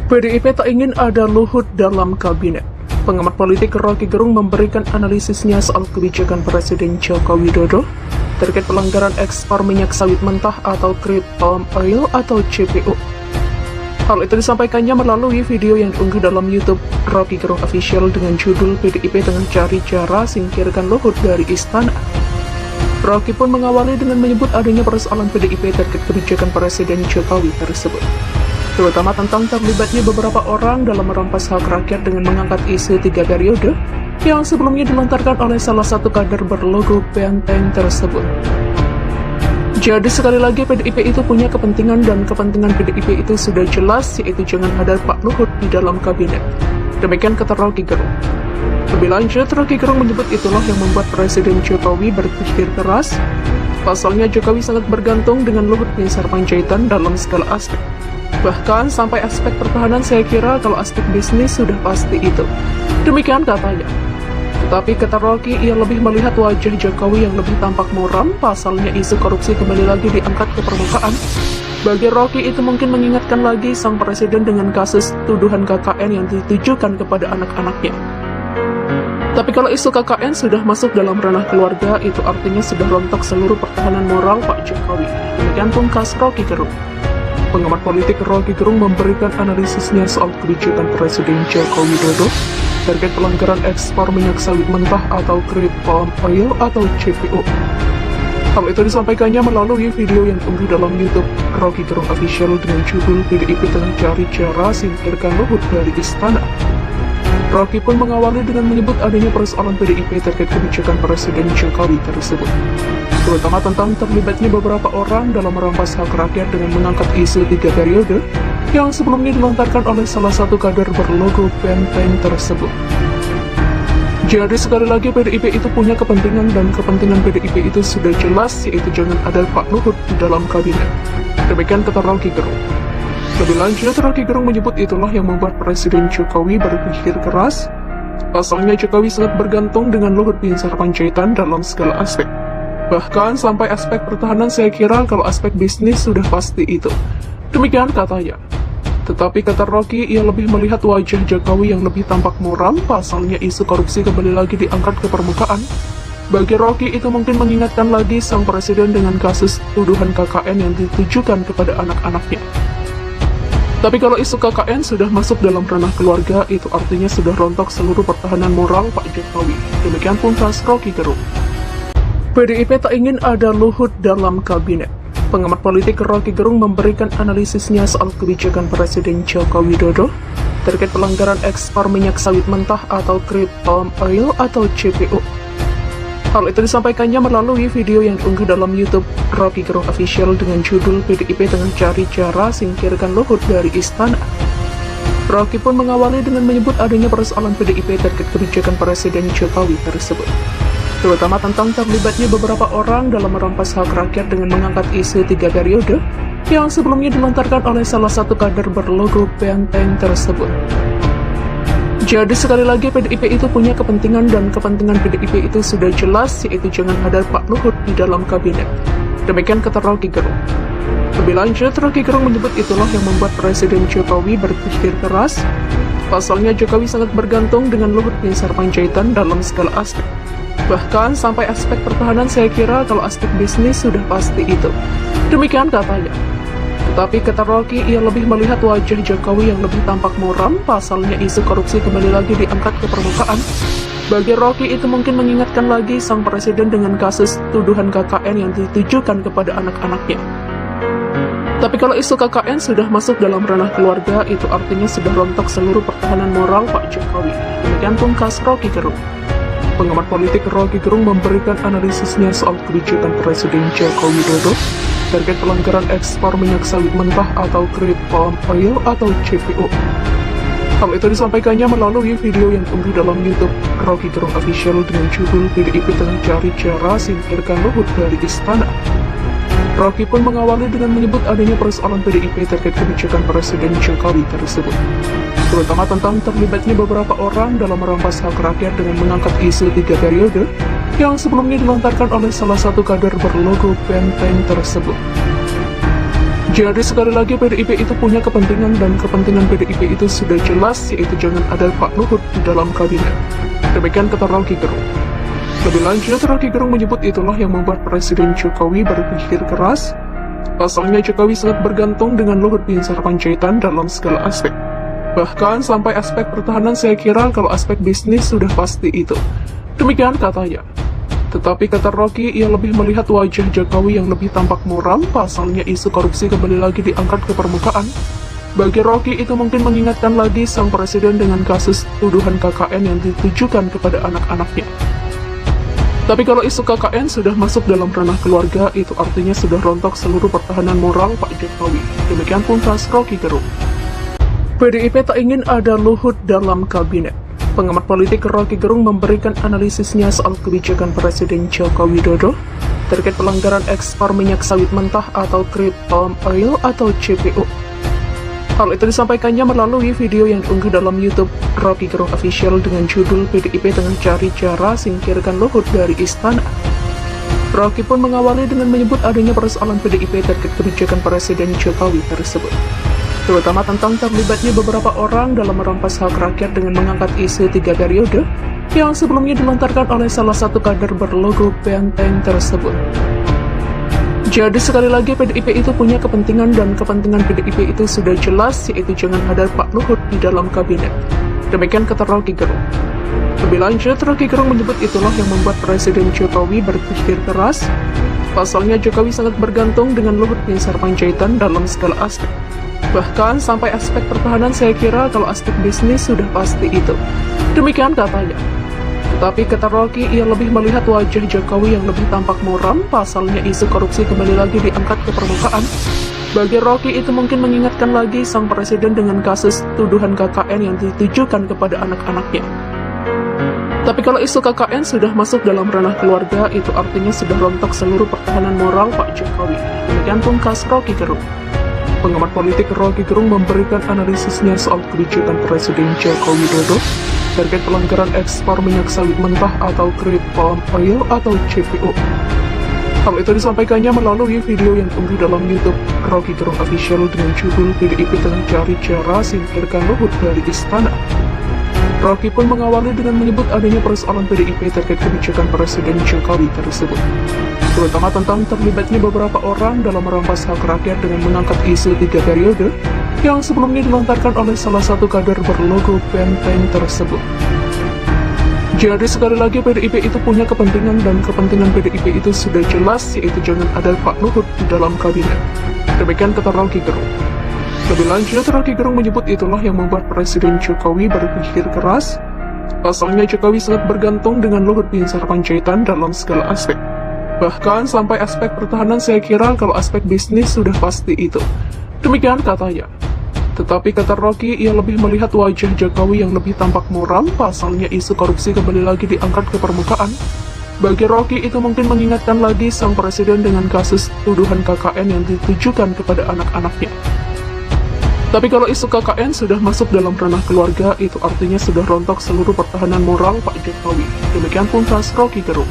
PDIP tak ingin ada Luhut dalam kabinet. Pengamat politik Rocky Gerung memberikan analisisnya soal kebijakan Presiden Joko Widodo terkait pelanggaran ekspor minyak sawit mentah atau crude palm oil atau CPO. Hal itu disampaikannya melalui video yang diunggah dalam YouTube Rocky Gerung Official dengan judul PDIP tengah cari cara singkirkan Luhut dari istana. Rocky pun mengawali dengan menyebut adanya persoalan PDIP terkait kebijakan Presiden Jokowi tersebut, terutama tentang terlibatnya beberapa orang dalam merampas hak rakyat dengan mengangkat isu 3 periode yang sebelumnya dilontarkan oleh salah satu kader berlogo benteng tersebut. Jadi sekali lagi PDIP itu punya kepentingan dan kepentingan PDIP itu sudah jelas, yaitu jangan ada Pak Luhut di dalam kabinet. Demikian kata Rocky Gerung. Lebih lanjut, Rocky Gerung menyebut itulah yang membuat Presiden Jokowi berpikir keras. Pasalnya Jokowi sangat bergantung dengan Luhut Binsar Panjaitan dalam segala aspek. Bahkan sampai aspek pertahanan saya kira kalau aspek bisnis sudah pasti itu. Demikian katanya. Tetapi kata Rocky, ia lebih melihat wajah Jokowi yang lebih tampak muram, pasalnya isu korupsi kembali lagi diangkat ke permukaan. Bagi Rocky itu mungkin mengingatkan lagi sang presiden dengan kasus tuduhan KKN yang ditujukan kepada anak-anaknya. Tapi kalau isu KKN sudah masuk dalam ranah keluarga, itu artinya sudah rontok seluruh pertahanan moral Pak Jokowi. Demikian pungkas Rocky Gerung. Pengamat politik Rocky Gerung memberikan analisisnya soal kebijakan Presiden Joko Widodo terkait pelanggaran ekspor minyak sawit mentah atau crude palm oil atau CPO. Hal itu disampaikannya melalui video yang diunggah dalam YouTube Rocky Gerung Official dengan judul PDIP tengah cari cara singkirkan Luhut dari istana. Rocky pun mengawali dengan menyebut adanya persoalan PDIP terkait kebijakan Presiden Jokowi tersebut, terutama tentang terlibatnya beberapa orang dalam merampas hak rakyat dengan mengangkat isu 3 periode yang sebelumnya dilontarkan oleh salah satu kader berlogo benteng tersebut. Jadi sekali lagi PDIP itu punya kepentingan dan kepentingan PDIP itu sudah jelas, yaitu jangan ada Pak Luhut di dalam kabinet. Demikian kata Rocky Gerung. Lebih lanjut, Rocky Gerung menyebut itulah yang membuat Presiden Jokowi berpikir keras. Pasalnya Jokowi sangat bergantung dengan Luhut Binsar Panjaitan dalam segala aspek. Bahkan sampai aspek pertahanan saya kira kalau aspek bisnis sudah pasti itu. Demikian katanya. Tetapi kata Rocky, ia lebih melihat wajah Jokowi yang lebih tampak muram, pasalnya isu korupsi kembali lagi diangkat ke permukaan. Bagi Rocky itu mungkin mengingatkan lagi sang presiden dengan kasus tuduhan KKN yang ditujukan kepada anak-anaknya. Tapi kalau isu KKN sudah masuk dalam ranah keluarga, itu artinya sudah rontok seluruh pertahanan moral Pak Jokowi. Demikian pungkas Rocky Gerung. PDIP tak ingin ada Luhut dalam kabinet. Pengamat politik Rocky Gerung memberikan analisisnya soal kebijakan Presiden Joko Widodo terkait pelanggaran ekspor minyak sawit mentah atau crude palm oil atau CPO. Hal itu disampaikannya melalui video yang diunggah dalam YouTube Rocky Gerung Official dengan judul PDIP tengah cari cara singkirkan Luhut dari istana. Rocky pun mengawali dengan menyebut adanya persoalan PDIP terkait kebijakan Presiden Jokowi tersebut, terutama tentang terlibatnya beberapa orang dalam merampas hak rakyat dengan mengangkat isu 3 periode yang sebelumnya dilontarkan oleh salah satu kader berlogo benteng tersebut. Jadi sekali lagi PDIP itu punya kepentingan dan kepentingan PDIP itu sudah jelas, yaitu jangan ada Pak Luhut di dalam kabinet. Demikian kata Rocky Gerung. Lebih lanjut, Rocky Gerung menyebut itulah yang membuat Presiden Jokowi berpikir keras. Pasalnya Jokowi sangat bergantung dengan Luhut Binsar Panjaitan dalam segala aspek. Bahkan sampai aspek pertahanan saya kira kalau aspek bisnis sudah pasti itu. Demikian katanya. Tetapi kata Rocky, ia lebih melihat wajah Jokowi yang lebih tampak muram, pasalnya isu korupsi kembali lagi diangkat ke permukaan. Bagi Rocky itu mungkin mengingatkan lagi sang presiden dengan kasus tuduhan KKN yang ditujukan kepada anak-anaknya. Tapi kalau isu KKN sudah masuk dalam ranah keluarga, itu artinya sudah rontok seluruh pertahanan moral Pak Jokowi. Demikian pungkas Rocky Gerung. Pengamat politik Rocky Gerung memberikan analisisnya soal kebijakan Presiden Joko Widodo terkait pelanggaran ekspor minyak sawit mentah atau crude palm oil atau CPO. Hal itu disampaikannya melalui video yang diunggah dalam YouTube Rocky Gerung Official dengan judul PDIP tengah cari cara singkirkan Luhut dari istana. Rocky pun mengawali dengan menyebut adanya persoalan PDIP terkait kebijakan Presiden Jokowi tersebut, terutama tentang terlibatnya beberapa orang dalam merampas hak rakyat dengan mengangkat isu 3 periode yang sebelumnya dilontarkan oleh salah satu kader berlogo benteng tersebut. Jadi sekali lagi PDIP itu punya kepentingan, dan kepentingan PDIP itu sudah jelas, yaitu jangan ada Pak Luhut di dalam kabinet. Demikian kata Rocky Gerung. Lebih lanjut, Rocky Gerung menyebut itulah yang membuat Presiden Jokowi berpikir keras. Pasalnya Jokowi sangat bergantung dengan Luhut Binsar Panjaitan dalam segala aspek. Bahkan sampai aspek pertahanan, saya kira kalau aspek bisnis sudah pasti itu. Demikian katanya. Tetapi kata Rocky, ia lebih melihat wajah Jokowi yang lebih tampak muram, pasalnya isu korupsi kembali lagi diangkat ke permukaan. Bagi Rocky, itu mungkin mengingatkan lagi sang presiden dengan kasus tuduhan KKN yang ditujukan kepada anak-anaknya. Tapi kalau isu KKN sudah masuk dalam ranah keluarga, itu artinya sudah rontok seluruh pertahanan moral Pak Jokowi. Demikian pun tas Rocky Gerung. PDIP tak ingin ada Luhut dalam kabinet. Pengamat politik Rocky Gerung memberikan analisisnya soal kebijakan Presiden Joko Widodo terkait pelanggaran ekspor minyak sawit mentah atau crude palm oil atau CPO. Hal itu disampaikannya melalui video yang diunggah dalam YouTube Rocky Gerung Official dengan judul PDIP tengah cari cara singkirkan Luhut dari istana. Rocky pun mengawali dengan menyebut adanya persoalan PDIP terkait kebijakan Presiden Jokowi tersebut, terutama tentang terlibatnya beberapa orang dalam merampas hak rakyat dengan mengangkat isu 3 periode yang sebelumnya dilontarkan oleh salah satu kader berlogo benteng tersebut. Jadi sekali lagi PDIP itu punya kepentingan, dan kepentingan PDIP itu sudah jelas, yaitu jangan ada Pak Luhut di dalam kabinet. Demikian kata Rocky Gerung. Lebih lanjut, Rocky Gerung menyebut itulah yang membuat Presiden Jokowi berpikir keras. Pasalnya Jokowi sangat bergantung dengan Luhut Binsar Panjaitan dalam segala aspek. Bahkan sampai aspek pertahanan, saya kira kalau aspek bisnis sudah pasti itu. Demikian katanya. Tetapi kata Rocky, ia lebih melihat wajah Jokowi yang lebih tampak muram, pasalnya isu korupsi kembali lagi diangkat ke permukaan. Bagi Rocky, itu mungkin mengingatkan lagi sang presiden dengan kasus tuduhan KKN yang ditujukan kepada anak-anaknya. Tapi kalau isu KKN sudah masuk dalam ranah keluarga, itu artinya sudah rontok seluruh pertahanan moral Pak Jokowi. Demikian pungkas Rocky Gerung. Pengamat politik Rocky Gerung memberikan analisisnya soal kebijakan Presiden Joko Widodo terkait pelanggaran ekspor minyak sawit mentah atau crude palm oil atau CPO. Hal itu disampaikannya melalui video yang diunggah dalam YouTube Rocky Gerung Official dengan judul PDIP tengah cari cara singkirkan Luhut dari istana. Rocky pun mengawali dengan menyebut adanya persoalan PDIP terkait kebijakan Presiden Jokowi tersebut, terutama tentang terlibatnya beberapa orang dalam merampas hak rakyat dengan mengangkat isu 3 periode yang sebelumnya dilontarkan oleh salah satu kader berlogo benteng tersebut. Jadi sekali lagi PDIP itu punya kepentingan, dan kepentingan PDIP itu sudah jelas, yaitu jangan ada Pak Luhut di dalam kabinet. Demikian kata Rocky Gerung. Lebih lanjut, Rocky Gerung menyebut itulah yang membuat Presiden Jokowi berpikir keras. Pasalnya Jokowi sangat bergantung dengan Luhut Binsar Panjaitan dalam segala aspek. Bahkan sampai aspek pertahanan, saya kira kalau aspek bisnis sudah pasti itu. Demikian katanya. Tetapi kata Rocky, ia lebih melihat wajah Jokowi yang lebih tampak muram, pasalnya isu korupsi kembali lagi diangkat ke permukaan. Bagi Rocky, itu mungkin mengingatkan lagi sang presiden dengan kasus tuduhan KKN yang ditujukan kepada anak-anaknya. Tapi kalau isu KKN sudah masuk dalam ranah keluarga, itu artinya sudah rontok seluruh pertahanan moral Pak Jokowi. Demikian pun tas Rocky Gerung.